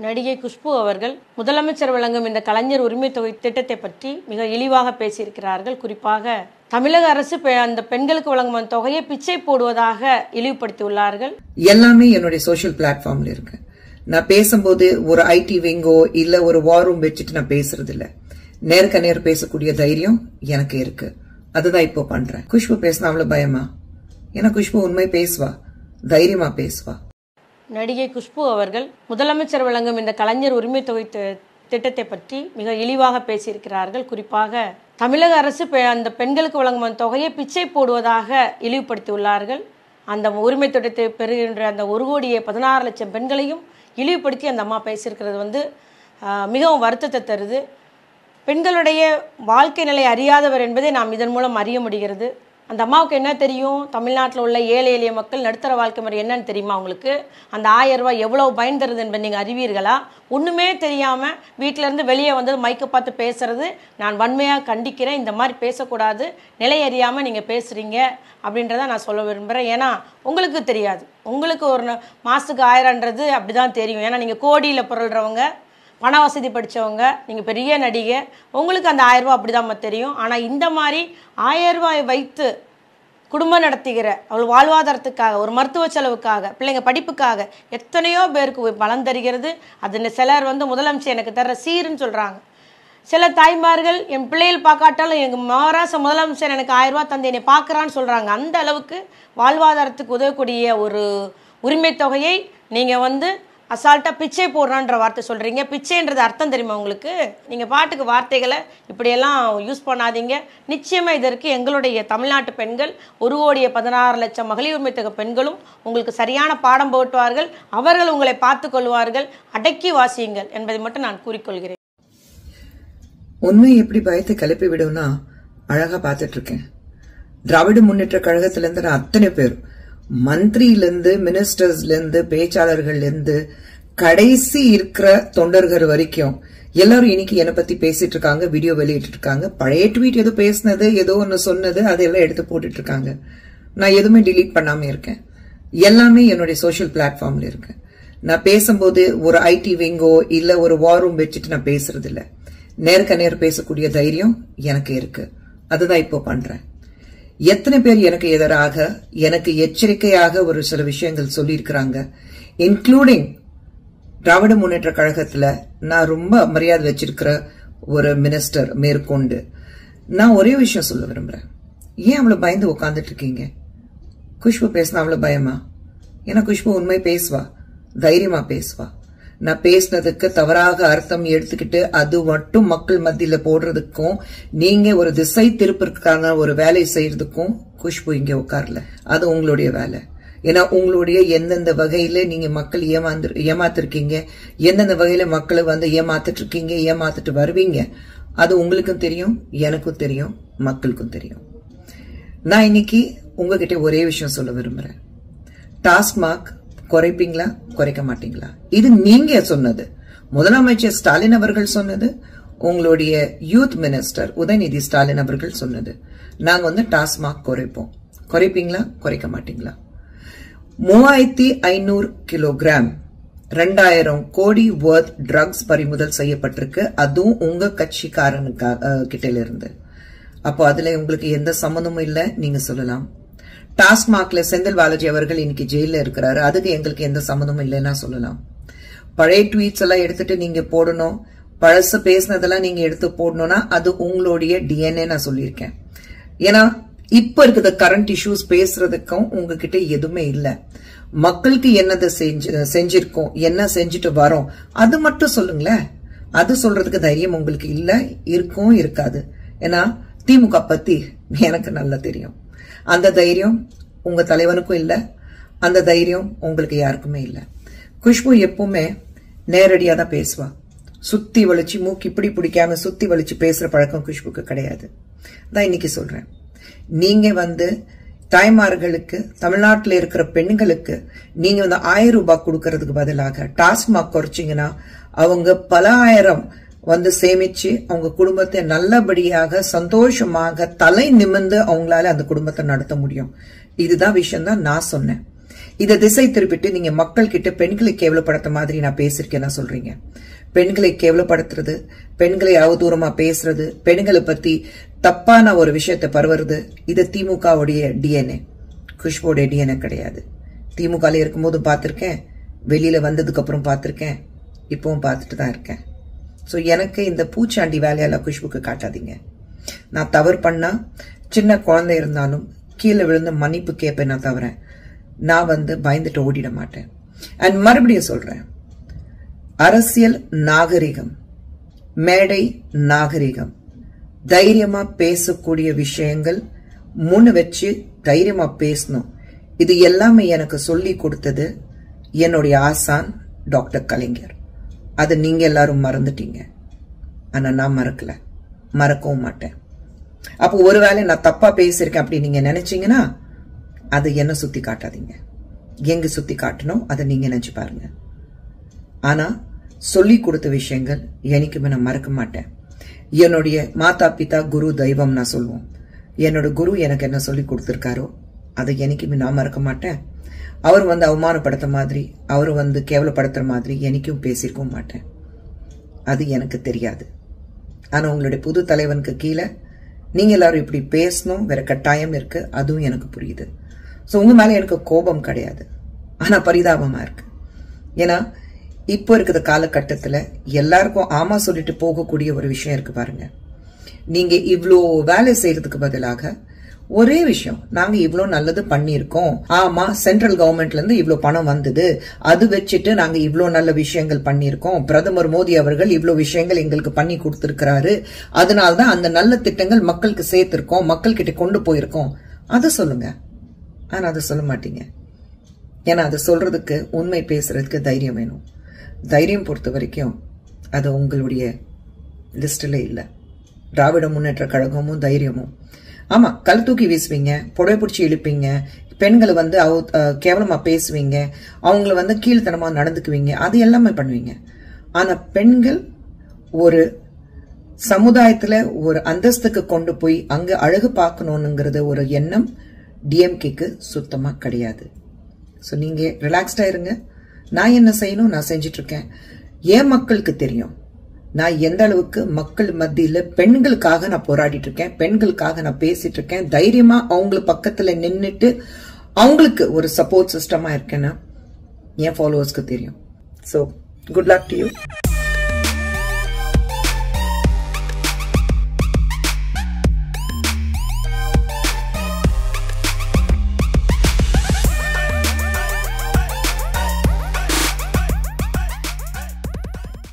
நடிகை குஷ்பு அவர்கள் முதலமைச்சர் வழங்கும் இந்த கலைஞர் உரிமை தொகை திட்டத்தை பற்றி மிக இழிவாக பேசியிருக்கிறார்கள். குறிப்பாக தமிழக அரசு அந்த பெண்களுக்கு வழங்கும் தொகையை பிச்சை போடுவதாக இழிவுபடுத்தி உள்ளார்கள். எல்லாமே என்னுடைய சோஷியல் பிளாட்ஃபார்ம்ல இருக்கு. நான் பேசும்போது ஒரு ஐடி விங்கோ இல்ல ஒரு வார் ரூம் வச்சுட்டு நான் பேசுறது இல்ல. நேருக்கு நேர் பேசக்கூடிய தைரியம் எனக்கு இருக்கு. அதுதான் இப்போ பண்றேன். குஷ்பு பேசினா அவ்வளவு பயமா? ஏன்னா குஷ்பு உண்மை பேசுவா, தைரியமா பேசுவா. நடிகை குஷ்பு அவர்கள் முதலமைச்சர் வழங்கும் இந்த கலைஞர் உரிமை தொகை திட்டத்தை பற்றி மிக இழிவாக பேசியிருக்கிறார்கள். குறிப்பாக தமிழக அரசு அந்த பெண்களுக்கு வழங்கும் தொகையை பிச்சை போடுவதாக இழிவுபடுத்தி உள்ளார்கள். அந்த உரிமை திட்டத்தை பெறுகின்ற அந்த 1,16,00,000 பெண்களையும் இழிவுபடுத்தி அந்த அம்மா பேசியிருக்கிறது மிகவும் வருத்தத்தை தருது. பெண்களுடைய வாழ்க்கை நிலை அறியாதவர் என்பதை நாம் இதன் மூலம் அறிய முடிகிறது. அந்த அம்மாவுக்கு என்ன தெரியும்? தமிழ்நாட்டில் உள்ள ஏழை எளிய மக்கள் நடுத்தர வாழ்க்கை முறை என்னன்னு தெரியுமா உங்களுக்கு? அந்த 1000 ரூபாய் எவ்வளவு பயன் தருது என்பதை நீங்கள் அறிவீர்களா? ஒன்றுமே தெரியாமல் வீட்டிலேருந்து வெளியே வந்தது மைக்கை பார்த்து பேசுறது நான் வன்மையாக கண்டிக்கிறேன். இந்த மாதிரி பேசக்கூடாது. நிலை அறியாமல் நீங்கள் பேசுகிறீங்க அப்படின்றத நான் சொல்ல விரும்புகிறேன். ஏன்னா உங்களுக்கு தெரியாது. உங்களுக்கு ஒரு மாதத்துக்கு 1000ன்றது அப்படி தான் தெரியும். ஏன்னா நீங்கள் கோடியில் புரள்றவங்க, பண வசதி படித்தவங்க, நீங்கள் பெரிய நடிகை, உங்களுக்கு அந்த 1000 ரூபா அப்படி தான் தெரியும். ஆனால் இந்த மாதிரி 1000 ரூபாயை வைத்து குடும்பம் நடத்துகிற அவள் வாழ்வாதாரத்துக்காக, ஒரு மருத்துவ செலவுக்காக, பிள்ளைங்க படிப்புக்காக எத்தனையோ பேருக்கு பலன் தருகிறது. அது சிலர் முதலமைச்சர் எனக்கு தர்ற சீருன்னு சொல்கிறாங்க. சில தாய்மார்கள் என் பிள்ளைகள் பார்க்காட்டாலும் எங்கள் மகாராஷ்டிர முதலமைச்சர் எனக்கு 1000 ரூபா தந்து என்னை பார்க்குறான்னு சொல்கிறாங்க. அந்த அளவுக்கு வாழ்வாதாரத்துக்கு உதவக்கூடிய ஒரு உரிமை தொகையை நீங்கள் அசால்ட்டாக பிச்சை போடுறான்ற வார்த்தை சொல்கிறீங்க. பிச்சைன்றது அர்த்தம் தெரியுமா உங்களுக்கு? நீங்கள் பாட்டுக்கு வார்த்தைகளை இப்படியெல்லாம் யூஸ் பண்ணாதீங்க. நிச்சயமாக இதற்கு எங்களுடைய தமிழ்நாட்டு பெண்கள் 1,16,00,000 மகளிர் உரிமை தொகை பெண்களும் உங்களுக்கு சரியான பாடம் போட்டுவார்கள். அவர்கள் உங்களை பார்த்து கொள்வார்கள். அடக்கி வாசியுங்கள் என்பதை மட்டும் நான் கூறிக்கொள்கிறேன். உண்மை எப்படி பயத்தை கிளப்பி விடும்னா அழகா பார்த்துட்டு இருக்கேன். திராவிட முன்னேற்ற கழகத்திலிருந்து நான் அத்தனை பேர், மந்திரியிலிருந்து மினிஸ்டர்ஸ்ல இருந்து பேச்சாளர்கள் இருந்து கடைசி இருக்கிற தொண்டர்கள் வரைக்கும் எல்லாரும் இன்னைக்கு என்னை பத்தி பேசிட்டு இருக்காங்க, வீடியோ வெளியிட்டு இருக்காங்க. பழைய ட்வீட் ஏதோ பேசினது, ஏதோ ஒன்னு சொன்னது, அதெல்லாம் எடுத்து போட்டுட்டு இருக்காங்க. நான் எதுவுமே டிலீட் பண்ணாம இருக்கேன். எல்லாமே என்னுடைய சோஷியல் பிளாட்ஃபார்ம்ல இருக்கு. நான் பேசும்போது ஒரு ஐடி விங்கோ இல்ல ஒரு வார் ரூம் வச்சுட்டு நான் பேசுறது இல்ல. நேருக்கு நேர் பேசக்கூடிய தைரியம் எனக்கு இருக்கு. அதுதான் இப்போ பண்றேன். எத்தனை பேர் எனக்கு எதிராக, எனக்கு எச்சரிக்கையாக ஒரு சில விஷயங்கள் சொல்லியிருக்கிறாங்க. இன்க்ளூடிங் திராவிட முன்னேற்ற கழகத்துல நான் ரொம்ப மரியாதை வச்சிருக்கிற ஒரு மினிஸ்டர் மேற்கொண்டு நான் ஒரே விஷயம் சொல்ல விரும்புறேன். ஏன் அவ்வளவு பயந்து உட்காந்துட்டு இருக்கீங்க? குஷ்பு பேசினா அவ்வளவு பயமா? ஏன்னா குஷ்பு உண்மை பேசுவா, தைரியமா பேசுவா. நான் பேசினதுக்கு தவறாக அர்த்தம் எடுத்துக்கிட்டு அது மட்டும் மக்கள் மத்தியில போடுறதுக்கும், நீங்க ஒரு திசை திருப்பதற்கான ஒரு வேலை செய்யறதுக்கும் குஷ்பு இங்க உட்கார்ல. அது உங்களுடைய வேலை. ஏன்னா உங்களுடைய எந்தெந்த வகையில நீங்க மக்கள் ஏமாத்திருக்கீங்க, எந்தெந்த வகையில மக்களை ஏமாத்திட்டு இருக்கீங்க, ஏமாத்திட்டு வருவீங்க, அது உங்களுக்கும் தெரியும், எனக்கும் தெரியும், மக்களுக்கும் தெரியும். நான் இன்னைக்கு உங்ககிட்ட ஒரே விஷயம் சொல்ல விரும்புறேன். டாஸ்மாக் குறைப்பீங்களா, குறைக்க மாட்டீங்களா? இது நீங்க சொன்னது. முதலமைச்சர் ஸ்டாலின் அவர்கள் சொன்னது, உங்களுடைய யூத் மினிஸ்டர் உதயநிதி ஸ்டாலின் அவர்கள் சொன்னது. நாங்க டாஸ்மாக் குறைப்போம். குறைப்பீங்களா, குறைக்க மாட்டீங்களா? 3500 கிலோகிராம் 2000 கோடி வர்த் ட்ரக்ஸ் பறிமுதல் செய்யப்பட்டிருக்கு. அதுவும் உங்க கட்சிக்காரனுக்கிட்ட இருந்து. அப்போ அதுல உங்களுக்கு எந்த சம்மந்தமும் இல்ல நீங்க சொல்லலாம். டாஸ்மாக்ல செந்தில் பாலாஜி அவர்கள் இன்னைக்கு ஜெயில இருக்கிறாரு. அதுக்கு எங்களுக்கு எந்த சம்மந்தமும் இல்லைன்னா சொல்லலாம். பழைய ட்வீட்ஸ் எல்லாம் எடுத்துட்டு நீங்க போடணும், பழசு பேசினதெல்லாம் நீங்க எடுத்து போடணும்னா அது உங்களுடைய டிஎன்ஏ நான் சொல்லியிருக்கேன். ஏன்னா இப்ப இருக்கிற கரண்ட் இஷ்யூஸ் பேசுறதுக்கும் உங்ககிட்ட எதுவுமே இல்ல. மக்களுக்கு என்னதை செஞ்சிருக்கோம், என்ன செஞ்சுட்டு வரோம், அது மட்டும் சொல்லுங்களேன். அது சொல்றதுக்கு தைரியம் உங்களுக்கு இல்ல, இருக்கும், இருக்காது. ஏன்னா திமுக பத்தி எனக்கு நல்லா தெரியும். அந்த தைரியம் உங்க தலைவனுக்கும் இல்ல, அந்த தைரியம் உங்களுக்கு யாருக்குமே இல்ல. குஷ்பு எப்பவுமே நேரடியா தான் பேசுவா. சுத்தி வலிச்சு மூக்கு இப்படி பிடிக்காம சுத்தி வலிச்சு பேசுற பழக்கம் குஷ்புக்கு கிடையாது. தான் இன்னைக்கு சொல்றேன். நீங்க தாய்மார்களுக்கு, தமிழ்நாட்டில் இருக்கிற பெண்களுக்கு நீங்க 1000 ரூபாய் கொடுக்கறதுக்கு பதிலாக டாஸ்மாக் குறைச்சிங்கன்னா அவங்க பல ஆயிரம் சேமிச்சு அவங்க குடும்பத்தை நல்லபடியாக சந்தோஷமாக தலை நிமிர்ந்து அவங்களால அந்த குடும்பத்தை நடத்த முடியும். இதுதான் விஷயம் தான் நான் சொன்னேன். இதை திசை திருப்பிட்டு நீங்க மக்கள் கிட்ட பெண்களை கேவலப்படுத்த மாதிரி நான் பேசிருக்கேன்னு சொல்றீங்க. பெண்களை கேவலப்படுத்துறது, பெண்களை அவதூறமா பேசுறது, பெண்களை பத்தி தப்பான ஒரு விஷயத்தை பரவுறது, இது திமுகவுடைய டிஎன்ஏ, குஷ்போடைய டிஎன்ஏ கிடையாது. திமுக இருக்கும்போது பார்த்திருக்கேன், வெளியில வந்ததுக்கு அப்புறம் பார்த்திருக்கேன், இப்பவும் பார்த்துட்டு தான் இருக்கேன். சோ எனக்கு இந்த பூச்சாண்டி வேலையெல்லாம் குஷ்புக்கு காட்டாதீங்க. நான் தவறு பண்ணா சின்ன குழந்தை இருந்தாலும் கீழே விழுந்து மன்னிப்பு கேட்பேன். நான் தவிர நான் பயந்துட்டு ஓடிட மாட்டேன். அண்ட் மறுபடியும் சொல்றேன், அரசியல் நாகரிகம், மேடை நாகரிகம், தைரியமா பேசக்கூடிய விஷயங்கள் முன்னு வச்சு தைரியமா பேசணும். இது எல்லாமே எனக்கு சொல்லி கொடுத்தது என்னுடைய ஆசான் டாக்டர் கலைஞர். அது நீங்க எல்லாரும் மறந்துட்டீங்க. ஆனா நான் மறக்கல, மறக்கவும் மாட்டேன். அப்போ ஒருவேளை நான் தப்பா பேசிருக்கேன் அப்படி நீங்க நினைச்சீங்கன்னா அது என்ன சுத்தி காட்டாதீங்க. எங்க சுத்தி காட்டணும் அதை நீங்க நினைச்சு பாருங்க. ஆனா சொல்லி கொடுத்த விஷயங்கள் என்னைக்குமே நான் மறக்க மாட்டேன். என்னுடைய மாதா பிதா குரு தெய்வம் நான் சொல்லுவோம். என்னோட குரு எனக்கு என்ன சொல்லி கொடுத்திருக்காரோ அதை என்னைக்குமே நான் மறக்க மாட்டேன். அவர் அவமானப்படுத்த மாதிரி, அவர் கேவலப்படுத்துற மாதிரி என்னைக்கும் பேசிருக்கவும் மாட்டேன். அது எனக்கு தெரியாது. ஆனா உங்களுடைய புது தலைவனுக்கு கீழே நீங்க எல்லாரும் இப்படி பேசணும் வேற கட்டாயம் இருக்கு, அதுவும் எனக்கு புரியுது. சோ உங்க மேல எனக்கு கோபம் கிடையாது, ஆனா பரிதாபமா இருக்கு. ஏன்னா இப்போ இருக்கிற காலகட்டத்துல எல்லாருக்கும் ஆமா சொல்லிட்டு போகக்கூடிய ஒரு விஷயம் இருக்கு பாருங்க. நீங்க இவ்ளோ வேலை செய்யறதுக்கு பதிலாக ஒரே விஷயம், நாங்க இவ்ளோ நல்லது பண்ணிருக்கோம், ஆமா சென்ட்ரல் கவர்மெண்ட்ல இருந்து இவ்ளோ பணம் வந்தது, அது வச்சுட்டு நாங்க இவ்ளோ நல்ல விஷயங்கள் பண்ணிருக்கோம், பிரதமர் மோடி அவர்கள் இவ்ளோ விஷயங்கள் எங்களுக்கு பண்ணி கொடுத்திருக்கிறாரு, அதனால்தான் அந்த நல்ல திட்டங்கள் மக்களுக்கு சேர்த்திருக்கோம், மக்கள் கிட்ட கொண்டு போயிருக்கோம், அதை சொல்லுங்க. ஆனா அதை சொல்ல மாட்டீங்க. ஏன்னா அதை சொல்றதுக்கு, உண்மை பேசுறதுக்கு தைரியம் வேணும். தைரியம் பொறுத்த வரைக்கும் அது உங்களுடைய லிஸ்ட்ல இல்ல. திராவிட முன்னேற்ற கழகமும் தைரியமும், ஆமா கல் தூக்கி வீசுவீங்க, புடவை பிடிச்சி இழுப்பீங்க, பெண்களை கேவலமா பேசுவீங்க, அவங்கள கீழ்த்தனமா நடந்துக்குவீங்க, அது எல்லாமே பண்ணுவீங்க. ஆனா பெண்கள் ஒரு சமுதாயத்துல ஒரு அந்தஸ்துக்கு கொண்டு போய் அங்க அழகு பார்க்கணும்ங்கிறது ஒரு எண்ணம் டிஎம்கேக்கு சுத்தமா கிடையாது. சோ நீங்க ரிலாக்ஸ்டா இருங்க. நான் என்ன செய்யணும் நான் செஞ்சிட்டு இருக்கேன். ஏன் மக்களுக்கு தெரியும் நான் எந்த அளவுக்கு மக்கள் மத்தியில பெண்களுக்காக நான் போராடிட்டு இருக்கேன், பெண்களுக்காக நான் பேசிட்டு இருக்கேன், தைரியமா அவங்க பக்கத்துல நின்னுட்டு அவங்களுக்கு ஒரு சப்போர்ட் சிஸ்டமா இருக்கேன்னா என் ஃபாலோவர்ஸ்க்கு தெரியும். So good luck to you.